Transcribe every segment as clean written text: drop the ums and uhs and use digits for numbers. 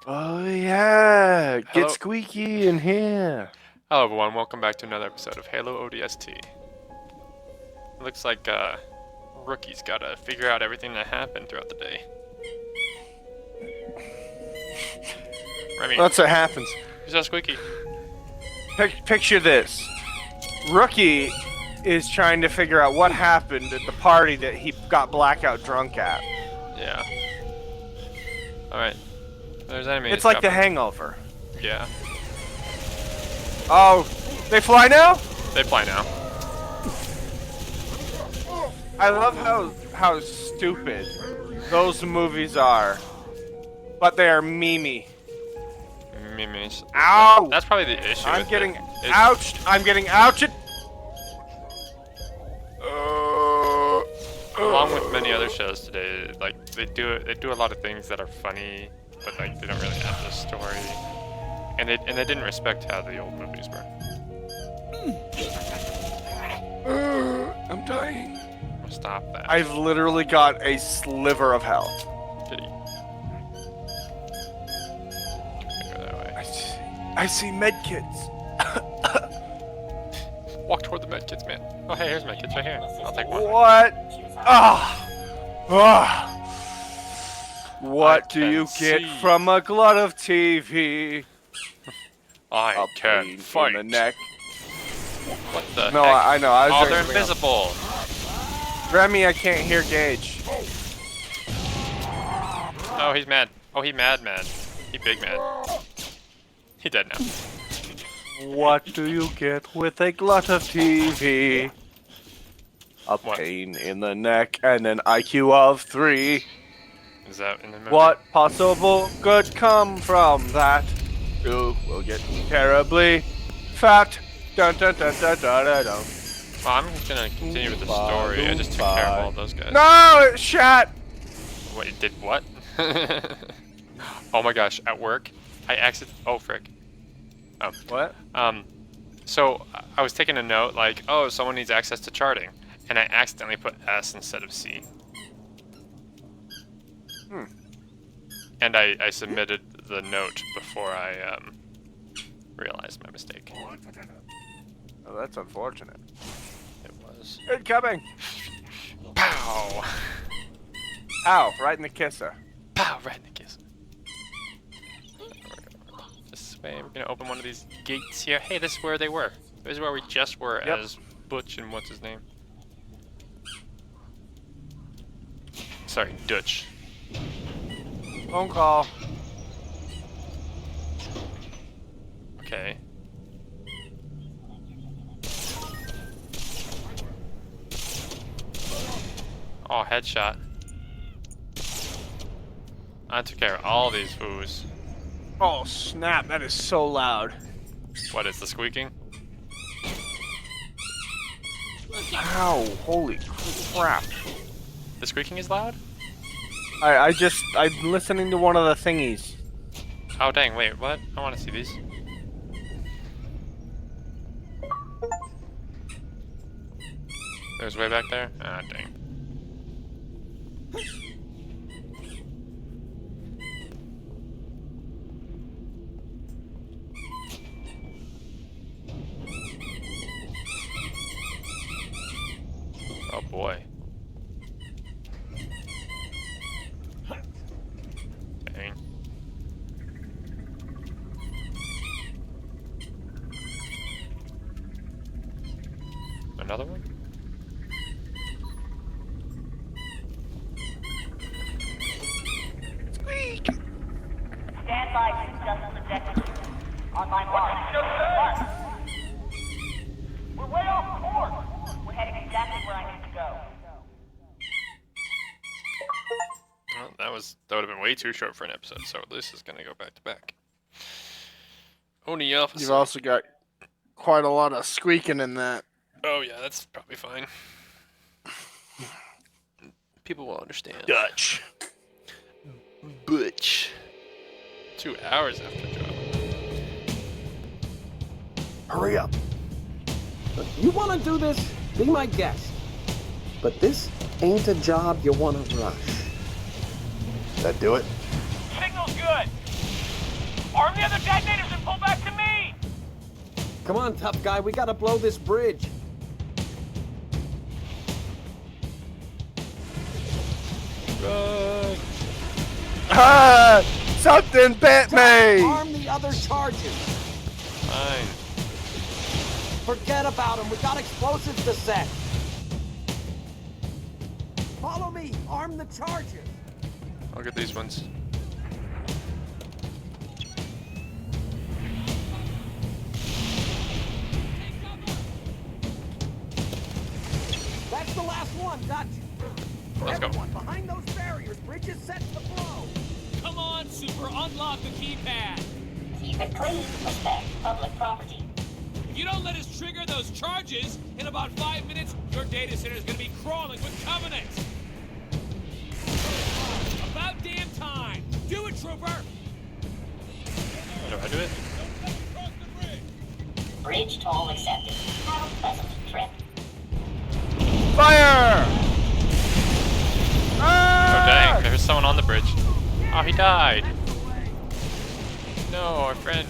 Oh yeah, Hello. get squeaky in here. Hello everyone, welcome back to another episode of Halo ODST. It looks like Rookie's gotta figure out everything that happened throughout the day. Remy, That's what happens. you're so squeaky. Picture this: Rookie is trying to figure out what happened at the party that he got blackout drunk at. Yeah. Alright. There's enemies. It's like The dropping. Hangover. Yeah. Oh, they fly now? They fly now. I love how stupid those movies are, but they are memey. Mimis. Ow! That's probably the issue. I'm with getting it. ouched. I'm getting ouched. Along with many other shows today, like they do a lot of things that are funny, but like they don't really have the story, and they didn't respect how the old movies were. I'm dying. Stop that. I've literally got a sliver of health. Pity. Can't go that way. I see medkits. Walk toward the medkits, man. Oh, hey, here's medkits right here. I'll take one. What? What I do you can get see. from a glut of TV? I A can pain fight. in the neck. What the No, heck? I know. I was Oh, doing they're something else. invisible. Remy, I can't hear Gage. Oh, he's mad. Oh, he mad. He big mad. He dead now. What do you get with a glut of TV? A What? pain in the neck and an IQ of 3. Is that in the movie? What possible good come from that? You will get terribly fat. Dun dun dun dun dun dun dun. Well, I'm just gonna continue with the story. I just took care of all those guys. No, it shot. Wait, it did what? Oh my gosh, at work, I accidentally. Oh frick. Oh. What? So I was taking a note like, oh, someone needs access to charting, and I accidentally put S instead of C. And I submitted the note before I realized my mistake. Oh, that's unfortunate. It was. Incoming. Pow! Ow! Right in the kisser. Pow! Right in the kiss. This way, we're gonna open one of these gates here. Hey, this is where they were. This is where we just were as Butch and what's his name? Sorry, Dutch. Phone call. Okay. Oh, headshot. I took care of all these foos. Oh snap! That is so loud. What is the squeaking? Ow! Holy crap! The squeaking is loud? I'm listening to one of the thingies. Oh dang, wait, what? I want to see these. There's way back there? Ah, dang. Oh boy. Dang. Another one? Stand by to adjust projections. On my mark. We're way off course. We're heading exactly where I need to go. Well, that would have been way too short for an episode, so this is gonna go back to back. Only officer. You've also got quite a lot of squeaking in that. Oh yeah, that's probably fine. People will understand. Dutch. Butch. 2 hours after drop. Hurry up. Look, you want to do this? Be my guest. But this ain't a job you want to rush. That do it? Signal's good. Arm the other detonators and pull back to me! Come on, tough guy, we gotta blow this bridge. Run. Ah! Something bit me! Arm the other charges. Fine. Forget about him. We got explosives to set. Follow me. Arm the charges. I'll get these ones. That's the last one, Dutch. Let's go. Everyone behind those barriers. Bridge is set to blow. Come on, Super, unlock the keypad. Keep it clean. Respect public property. If you don't let us trigger those charges, in about 5 minutes, your data center is going to be crawling with Covenant. About damn time. Do it, Trooper. How do I do it? Bridge toll accepted. Have a pleasant trip. Fire! Oh Ah! dang, there's someone on the bridge. Oh, he died. No, our friend.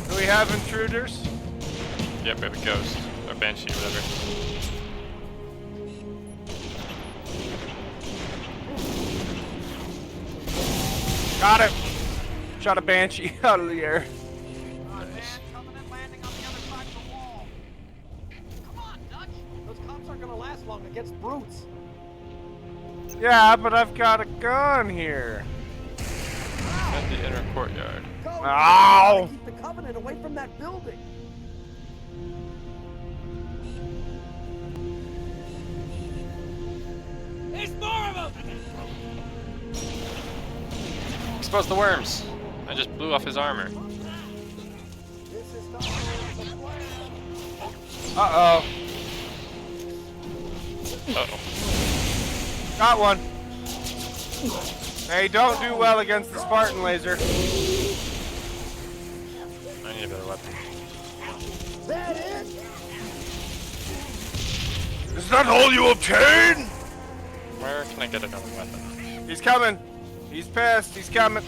Do we have intruders? Yep, we have a ghost. Or banshee, whatever. Got it! Shot a banshee out of the air. Those cops aren't gonna last long against brutes. Yeah, but I've got a gun here. At the inner courtyard. Go. Ow! Keep the Covenant away from that building. There's more of them. Expose the worms! I just blew off his armor. This is not the plan. Uh-oh. Uh-oh. Got one. They don't do well against the Spartan laser. I need a better weapon. That it? Is that all you obtain? Where can I get another weapon? He's coming. He's pissed. He's coming.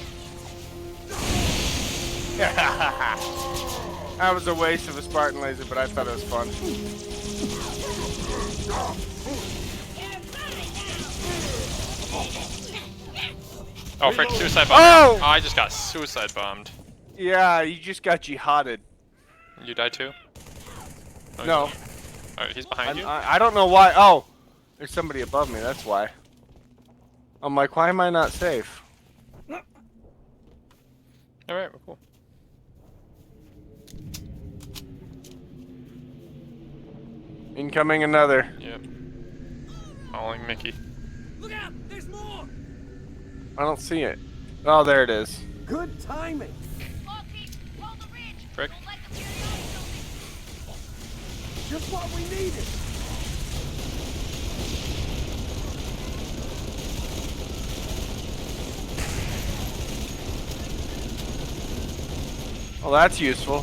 That was a waste of a Spartan laser, but I thought it was fun. Oh, frick, suicide bomb. Oh! I just got suicide bombed. Yeah, you just got jihaded. You died too? Oh, No. Alright, he's behind you? I don't know why. Oh, there's somebody above me. That's why. I'm like, why am I not safe? Alright, we're cool. Incoming another. Yep. Following Mickey. Look out, there's more. I don't see it. Oh, there it is. Good timing. Frick. Just what we needed. Well, that's useful.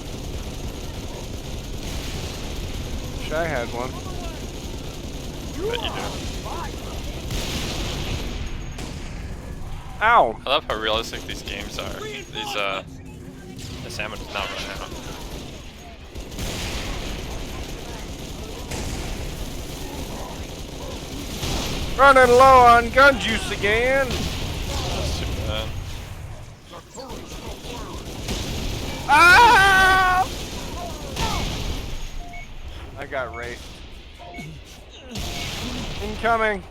Wish I had one. Bet you do. Ow! I love how realistic these games are. This ammo does not run out. Running low on gun juice again. That's too bad. Ah! I got raped. Incoming.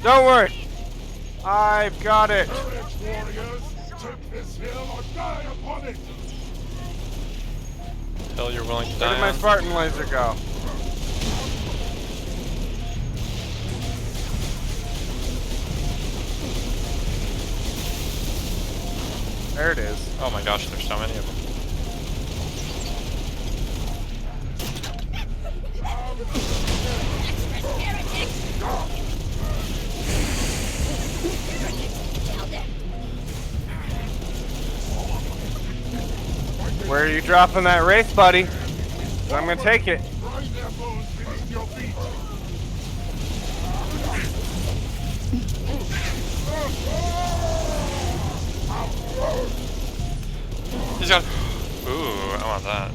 Don't worry. I've got it. Hell, you're willing to Where die did my on? Spartan laser go? There it is. Oh my gosh, there's so many of them. Where are you dropping that wraith, buddy? I'm gonna take it. He's got. Ooh, I want that.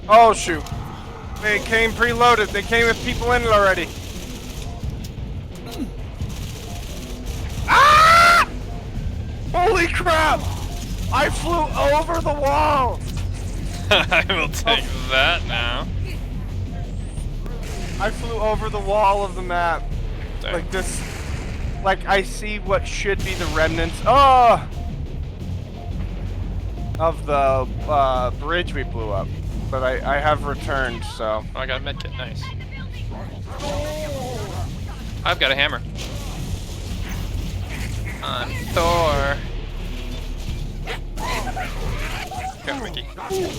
Oh shoot! They came preloaded. They came with people in it already. Ah! Holy crap! I flew over the wall. I will take that now. I flew over the wall of the map. Dang. Like this. Like I see what should be the remnants. Oh! Of the bridge we blew up. But I have returned, so. Oh, I got a medkit. Nice. I've got a hammer. I'm Thor. Go, Mickey. Inside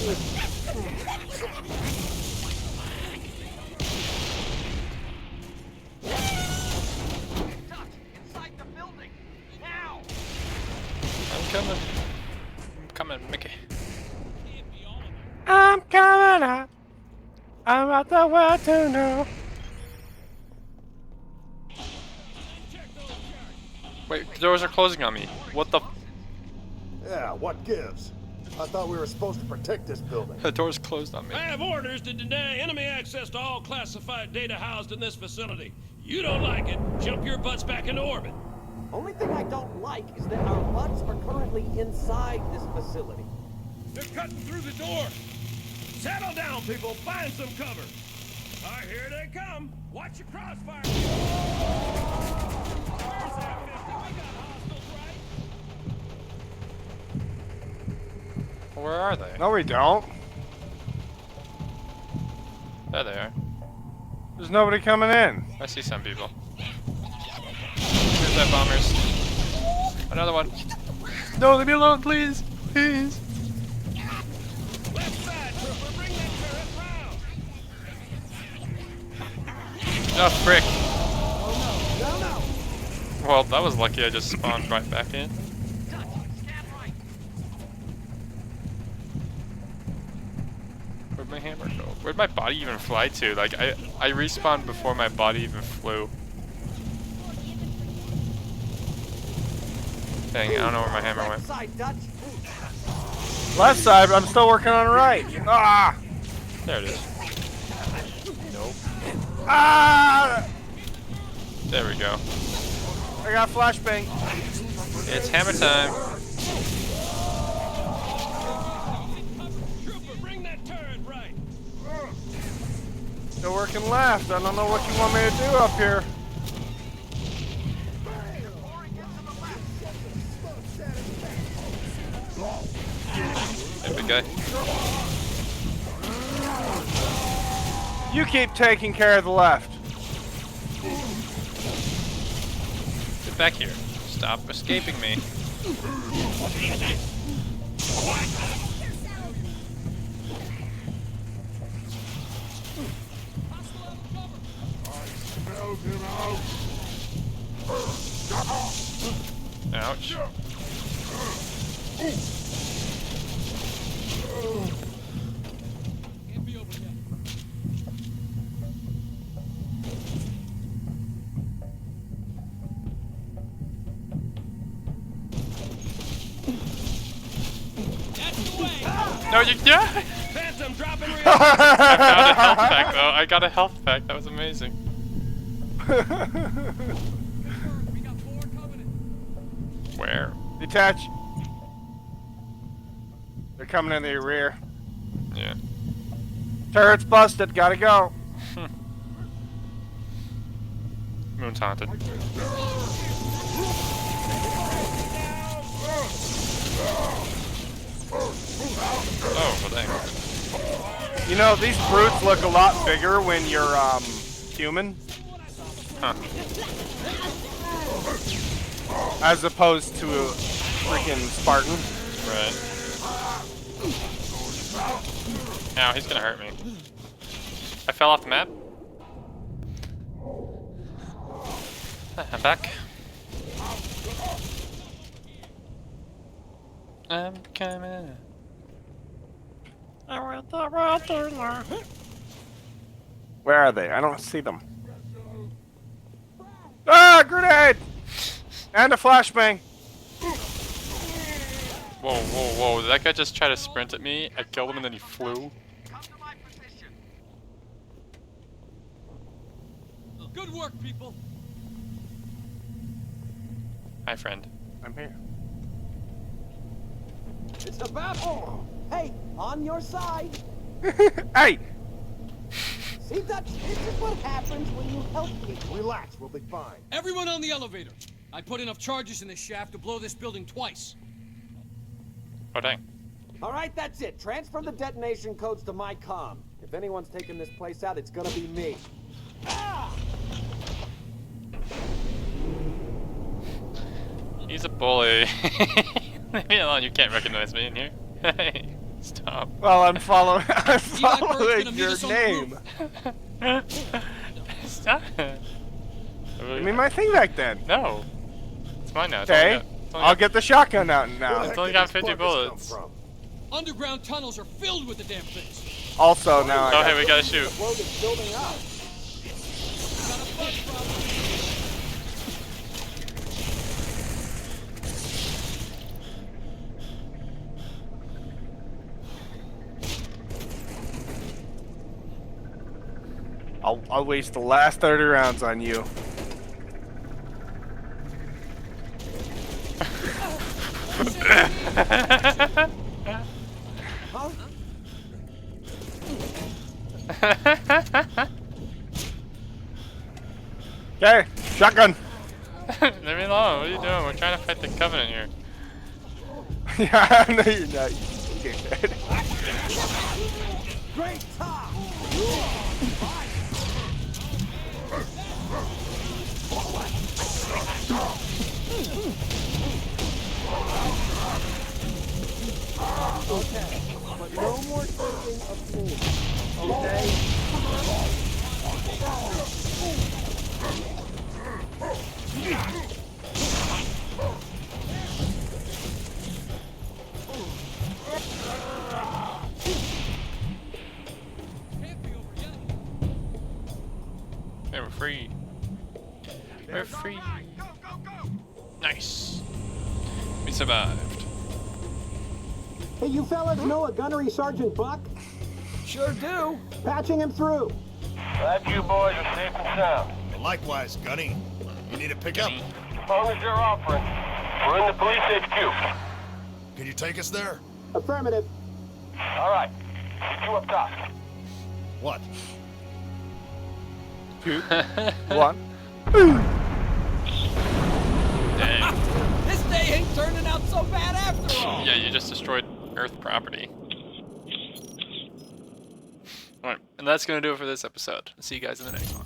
the building! Now! I'm coming. I'm coming, Mickey. I'm coming up. I'm out the world to know. Wait, the doors are closing on me. What the? Yeah, what gives? I thought we were supposed to protect this building. The door's closed on me. I have orders to deny enemy access to all classified data housed in this facility. You don't like it, jump your butts back into orbit. Only thing I don't like is that our butts are currently inside this facility. They're cutting through the door. Settle down, people. Find some cover. All right, here they come. Watch your crossfire. Where's that 50? We got hostiles, right? Where are they? No, we don't. There they are. There's nobody coming in. I see some people. Here's that bombers. Another one. No, leave me alone, please. Please. Left side, trooper. Bring that turret round. Oh, frick. Oh no, no, no! Well, that was lucky I just spawned right back in. Where'd my hammer go? Where'd my body even fly to? Like, I respawned before my body even flew. Dang, I don't know where my hammer went. Side, Dutch. Left side, but I'm still working on right. Ah! There it is. Ah! There we go. I got flashbang. It's hammer time. Trooper, bring that turret right. Still working left. I don't know what you want me to do up here. There we go. You keep taking care of the left. Get back here. Stop escaping me. Ouch. Can't be over yet. That's the way. No, you. Yeah! Phantom dropping real. I got a health pack though. I got a health pack. That was amazing. We got 4 coming in. Where? Detach. They're coming in the rear. Yeah. Turret's busted. Gotta go. Moon's haunted. Oh, well dang. You know, these brutes look a lot bigger when you're, human. Huh. As opposed to a freaking Spartan. Right. Ow, he's gonna hurt me. I fell off the map. I'm back. I'm coming. Where are they? I don't see them. Ah, grenade! And a flashbang. Whoa, whoa, whoa! Did that guy just try to sprint at me? I killed him and then he flew. Good work, people. Hi, friend. I'm here. It's about. Oh, hey, on your side. Hey! See, Dutch, this is what happens when you help people. Relax, we'll be fine. Everyone on the elevator. I put enough charges in this shaft to blow this building twice. Oh dang. All right, that's it. Transfer the detonation codes to my comm. If anyone's taking this place out, it's gonna be me. He's a bully. Leave me alone. You can't recognize me in here. Hey, stop. Well, I'm following. I'm Eli Bird's gonna following meet your us on the name. Stop. Give me my thing back then. No. It's mine now. It's Okay. I'll get the shotgun out now. It's only got 50 bullets. Underground tunnels are filled with the damn things. Also, now I Oh, got hey, we gotta shoot. Blow this building up. Got a bug problem. I'll waste the last 30 rounds on you. Huh? Okay, shotgun. Leave me alone. What are you doing? We're trying to fight the Covenant here. Yeah, I know you're not. Okay. Great top. Okay, but no more thinking of me. Okay? Can't be over yet. Okay, we're free. We're free. Nice. We survived. Hey, you fellas know a gunnery Sergeant Buck? Sure do. Patching him through. Glad you boys are safe and sound. Likewise, Gunny. You need a pickup? As long as you're offering. We're in the police HQ. Can you take us there? Affirmative. All right. See you up top. What? 2, 1. Dang. This day ain't turning out so bad after all. Yeah, you just destroyed Earth property. Alright, and that's gonna do it for this episode. See you guys in the next one.